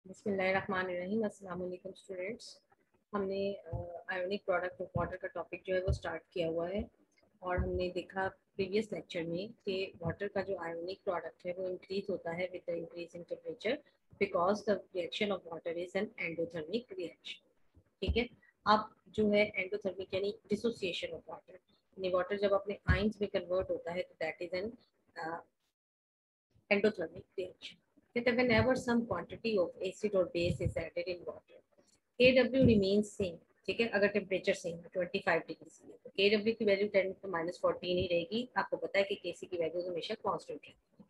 बिस्मिल्लाहिर्रहमानिर्रहीम। अस्सलाम वालेकुम स्टूडेंट्स। हमने आयोनिक प्रोडक्ट ऑफ वाटर का टॉपिक जो है वो स्टार्ट किया हुआ है और हमने देखा प्रीवियस लेक्चर में कि वाटर का जो आयोनिक प्रोडक्ट है वो इंक्रीज होता है with the increase in temperature because the reaction of water is an endothermic reaction. ठीक है। अब जो है एंडोथर्मिक यानी डिसोसिएशन ऑफ वाटर, यानी वाटर जब अपने आयंस में कन्वर्ट होता है तो that is an endothermic reaction. That whenever some quantity of acid or base is added in water, Kw remains same. ठीक है, अगर टेम्परेचर सेम है 25 डिग्री से तो Kw की वैल्यू 10 to -14 ही रहेगी। आपको पता है कि Kc की वैल्यू हमेशा कांस्टेंट रहेगी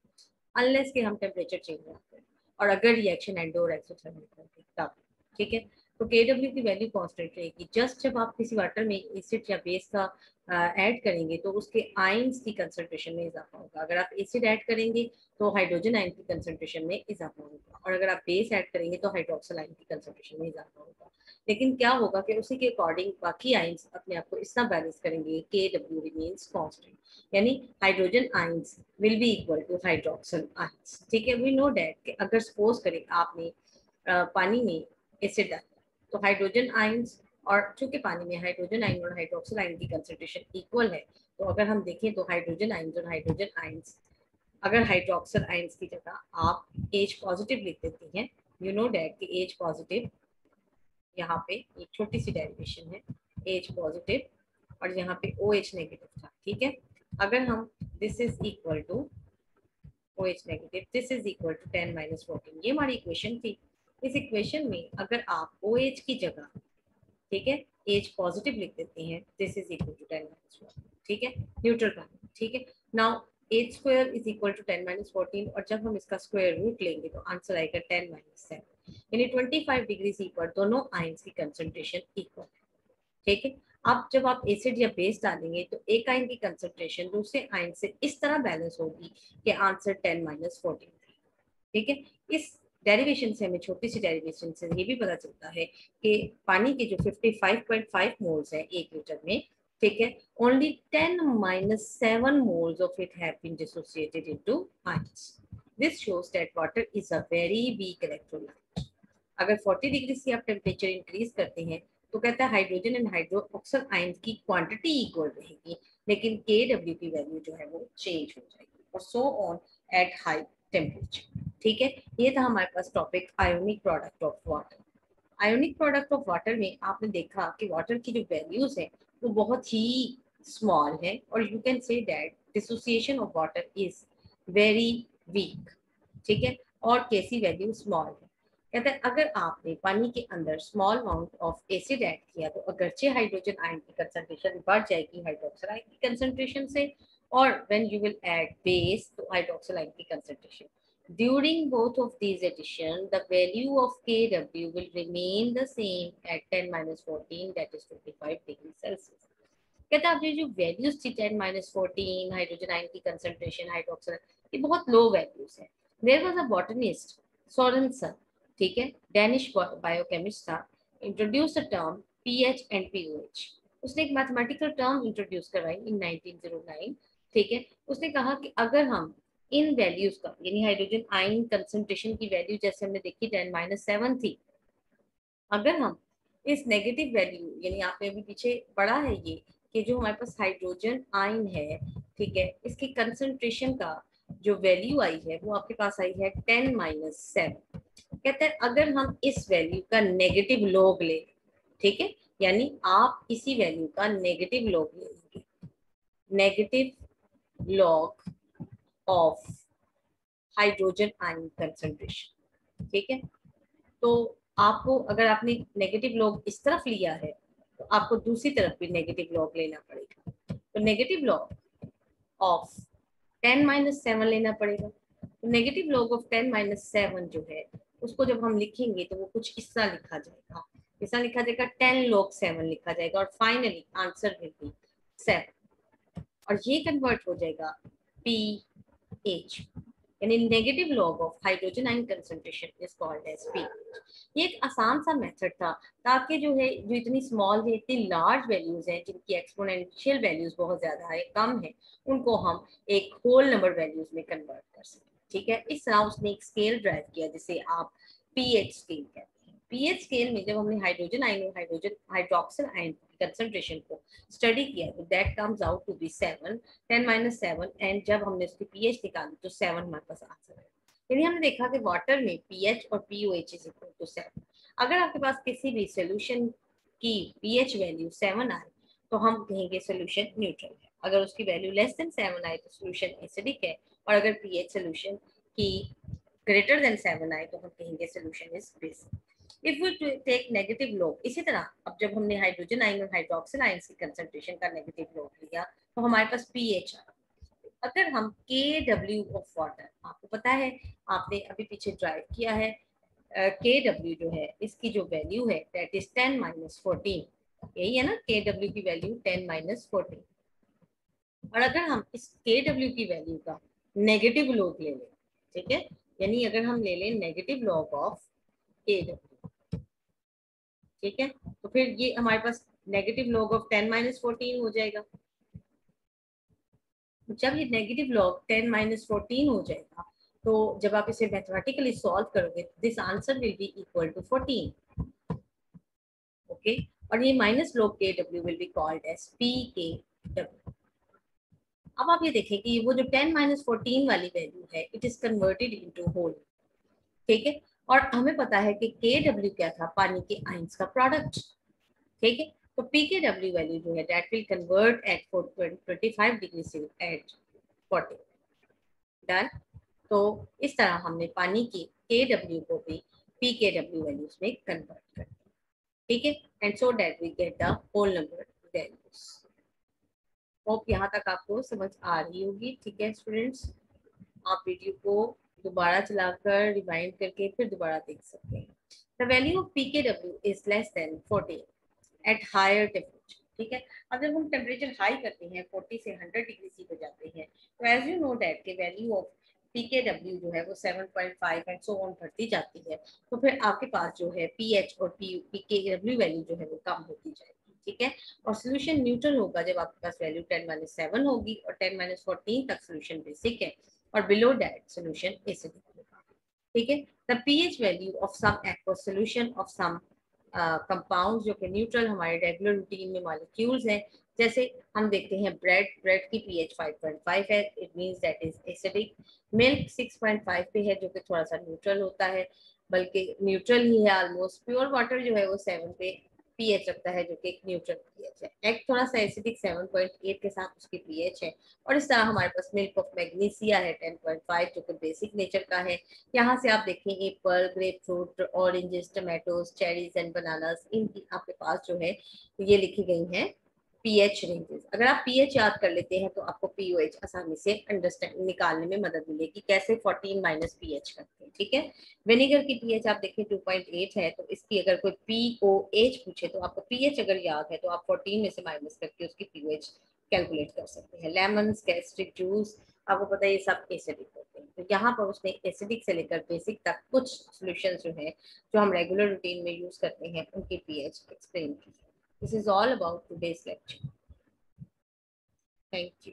अनलेस कि हम टेम्परेचर चेंज ना करें और अगर रिएक्शन एंडो और एक्सोथर्मिक होगी तब। ठीक है, तो Kw की वैल्यू कांस्टेंट रहेगी। जस्ट जब आप किसी वाटर में एसिड या बेस का ऐड करेंगे तो उसके आयंस की कंसंट्रेशन में इजाफा होगा। अगर आप एसिड ऐड करेंगे तो हाइड्रोजन आयन की कंसंट्रेशन में इजाफा होगा और अगर आप बेस ऐड करेंगे तो हाइड्रोक्सिल आयन की कंसंट्रेशन में इजाफा होगा। लेकिन क्या होगा कि उसी के अकॉर्डिंग बाकी आयंस अपने आप को इस तरह बैलेंस करेंगे, Kw रिमेन्स कांस्टेंट, यानी hydrogen ions will be equal to hydroxyl ions. ठीक है, वी नो दैट कि अगर सपोज करें आपने पानी में एसिड डाला तो हाइड्रोजन आयंस, और चूंकि पानी में हाइड्रोजन आयन और हाइड्रोक्सिल आयन की कंसंट्रेशन इक्वल है तो अगर हम देखें तो हाइड्रोजन आयंस और हाइड्रोजन आयंस, अगर हाइड्रोक्सिल आयंस की जगह आप H पॉजिटिव लिख देती हैं, यू नो डैट कि H पॉजिटिव, यहाँ पे एक छोटी सी डेरिवेशन है, H पॉजिटिव और यहाँ पे OH नेगेटिव था। ठीक है, अगर हम this is equal to OH negative, this is equal to 10 - 14, ये हमारी इक्वेशन थी। इस इक्वेशन में अगर आप OH की जगह, ठीक है, H पॉजिटिव लिख देते हैं, दिस इज इक्वल टू 10 - 14। ठीक है, न्यूट्रल का। ठीक है, now H square is equal to 10 - 14 और जब हम इसका स्क्वायर रूट लेंगे तो आंसर आएगा 10 - 7, यानी 25 डिग्री सी पर दोनों आयंस की कंसंट्रेशन इक्वल है। ठीक है, अब जब आप एसिड या बेस डालेंगे तो एक आयन की कंसंट्रेशन दूसरे आयन से इस तरह बैलेंस होगी कि आंसर 10 - 14। ठीक है, इस डेरिवेशन से हमें, छोटी सी डेरिवेशन से ये भी पता चलता है कि पानी के जो 55.5 मोल्स है 1 लीटर में, ठीक है, only 10 - 7 moles of it have been dissociated into ions. This shows that water is a very weak electrolyte. अगर 40 डिग्री से आप टेम्परेचर इंक्रीज करते हैं तो कहता है हाइड्रोजन एंड हाइड्रोक्सिल आयंस की क्वांटिटी इक्वल रहेगी लेकिन Kw की वैल्यू जो है वो चेंज हो जाएगी और so on at high temperature. ठीक है, ये था हमारे पास topic ionic product of water. Ionic product of water में आपने देखा कि वाटर की जो वैल्यूज है वो बहुत ही स्मॉल है और you can say that dissociation of water is very weak. ठीक है, और केसी वैल्यू स्मॉल है। कहते हैं अगर आपने पानी के अंदर small amount of acid add किया तो अगरचे हाइड्रोजन आयन की कंसंट्रेशन बढ़ जाएगी हाइड्रोक्सिल आयन की कंसंट्रेशन से, और when you will add base तो हाइड्रोक्सिल आयन की concentration, during both of these addition the value of Kw will remain the same at 10 - 14, that is 25 degrees Celsius। कहता है अब ये जो वैल्यूज थी 10 - 14 हाइड्रोजन आयन की कंसंट्रेशन हाइड्रोक्सिल, ये बहुत लो वैल्यूज है। There was a botanist Sorensen, ठीक है, डेनिश बायोकेमिस्ट था, introduce the term pH and pOH। उसने एक मैथमेटिकल टर्म इंट्रोड्यूस करवाई इन 1909। ठीक है, उसने कहा कि अगर हम इन वैल्यूज का, यानी हाइड्रोजन आयन कंसंट्रेशन की वैल्यू जैसे हमने देखी 10 - 7 थी, अगर हम इस नेगेटिव वैल्यू, यानी आपने अभी पीछे पढ़ा है ये कि जो हमारे पास हाइड्रोजन आयन है, ठीक है, इसकी कंसंट्रेशन का जो वैल्यू आई है वो आपके पास आई है 10 - 7। कहते हैं अगर हम इस वैल्यू का नेगेटिव लॉग ले, ठीक है, यानी आप इसी वैल्यू का नेगेटिव लॉग लेंगे, negative log of hydrogen ion concentration. ठीक है, तो आपको अगर आपने नेगेटिव लॉग इस तरफ लिया है तो आपको दूसरी तरफ भी नेगेटिव लॉग लेना पड़ेगा। तो नेगेटिव लॉग ऑफ 10 - 7 लेना पड़ेगा। तो नेगेटिव लॉग ऑफ 10 - 7 जो है उसको जब हम लिखेंगे तो वो कुछ इस तरह लिखा जाएगा, इस तरह लिखा जाएगा 10 log 7 लिखा जाएगा और फाइनली आंसर विल बी 7 और ये कन्वर्ट हो जाएगा pH, यानी negative log of hydrogen ion concentration is called as pH। ये एक आसान सा मेथड था ताकि जो है, जो इतनी स्मॉल है, इतनी लार्ज वैल्यूज हैं जिनकी एक्सपोनेंशियल वैल्यूज बहुत ज्यादा है, कम है, उनको हम एक होल नंबर वैल्यूज में कन्वर्ट कर सकें। ठीक है, इस तरह उसने एक स्केल ड्राइव किया जिसे आप पीएच स्केल कहते हैं। पीएच स्केल में जब हमने हाइड्रोजन आयन और हाइड्रोजन हाइड्रोक्सिल आयन की कंसंट्रेशन को स्टडी किया तो that comes out to be 7 10-7 and जब हमने उसकी पीएच निकाली तो 7 हमारे पास आंसर है। यानी हमने देखा कि वाटर में पीएच और pOH इज इक्वल टू 7। अगर आपके पास किसी भी सोल्यूशन की पीएच वैल्यू 7 आए तो हम कहेंगे सोल्यूशन न्यूट्रल है। अगर उसकी वैल्यू लेस देन 7 आए तो सोल्यूशन एसिडिक है, और अगर पीएच सोल्यूशन की ग्रेटर देन 7 आए तो हम कहेंगे solution is basic. If we take negative log, इसी तरह अब जब हमने हाइड्रोजन आयन और हाइड्रोक्सिल आयन की कंसंट्रेशन का नेगेटिव लॉग लिया तो हमारे पास पीएच आ। अगर हम kW ऑफ वाटर, आपको पता है आपने अभी पीछे ड्राइव किया है, kW जो है इसकी जो वैल्यू है दैट इज 10-14, यही है ना, kW की वैल्यू 10-14। और अगर हम इस kW की वैल्यू का नेगेटिव लॉग ले लें, ठीक है, यानी अगर हम ले लें नेगेटिव लॉग ऑफ kW, ठीक है, तो फिर ये हमारे पास नेगेटिव लॉग ऑफ 10-14 हो जाएगा। जब ये नेगेटिव लॉग 10-14 हो जाएगा तो जब आप इसे मैथमेटिकली सॉल्व करोगे this answer will be equal to 14, okay, और ये minus log kW will be called as pKw। अब आप ये देखें कि वो जो 10-14 वाली वैल्यू है it is converted into whole, ठीक है, और हमें पता है कि kW क्या था, पानी के आयंस का प्रोडक्ट, ठीक है, तो pKw वैल्यू जो है that will convert at 25 degree से एट 40, डन। तो इस तरह हमने पानी की kW को भी pKw वैल्यूज में कन्वर्ट कर दिया, ठीक है, and so that we get the whole number values. Hope यहाँ तक आपको समझ आ रही होगी, ठीक है स्टूडेंट्स। आप वीडियो को दोबारा चलाकर रिवाइंड करके फिर दोबारा देख सकते हैं। The value of pKw is less than 40 at higher temperature, ठीक है। अब जब हम टेम्परेचर हाई करते हैं 40 से 100 डिग्री सी पे जाते हैं तो एज यू नो दैट के वैल्यू ऑफ pKw जो है वो 7.5 एंड सो ऑन बढ़ती जाती है, तो फिर आपके पास जो है pH और pKw वैल्यू जो है वो कम होती जाएगी, ठीक है, और सोल्यूशन न्यूट्रल होगा जब आपके पास वैल्यू 10-7 होगी और 10-14 तक सोल्यूशन बेसिक है और बिलो दैट सोल्यूशन एसिडिक होगा, ठीक है। The pH value of some aqueous solution of some compounds जो कि न्यूट्रल हमारे रेगुलर रूटीन में मॉलिक्यूल्स हैं, जैसे हम देखते हैं ब्रेड की pH 5.5 है, it means that is acidic. Milk 6.5 पे है जो कि थोड़ा सा न्यूट्रल होता है, बल्कि न्यूट्रल ही है ऑलमोस्ट। प्योर वाटर जो है वो 7 पे pH रखता है जो कि एक न्यूट्रल pH है। एग थोड़ा सा एसिडिक 7.8 के साथ उसकी pH है, और इस तरह हमारे पास मिल्क ऑफ मैग्नीसिया है 10.5 जो कि बेसिक नेचर का है। यहाँ से आप देखें Apple, grep fruit, oranges, tomatoes, cherries and bananas, इनकी आपके पास जो है ये लिखी गई हैं pH रेंजेस। अगर आप pH याद कर लेते हैं तो आपको pOH आसानी से अंडरस्टैंड निकालने में मदद मिलेगी, कैसे 14 माइनस pH करते हैं, ठीक है। विनेगर की pH आप देखें 2.8 है, तो इसकी अगर कोई pOH पूछे तो आपको pH अगर याद है तो आप 14 में से माइनस करके उसकी pOH कैलकुलेट कर सकते हैं। लेमन, गैस्ट्रिक जूस, आपको पता है ये सब एसिडिक होते हैं, तो यहाँ पर उसने एसिडिक से लेकर बेसिक तक कुछ सॉल्यूशंस जो है जो हम रेगुलर रूटीन में यूज करते हैं उनकी pH एक्सप्लेन की है। This is all about today's lecture. Thank you.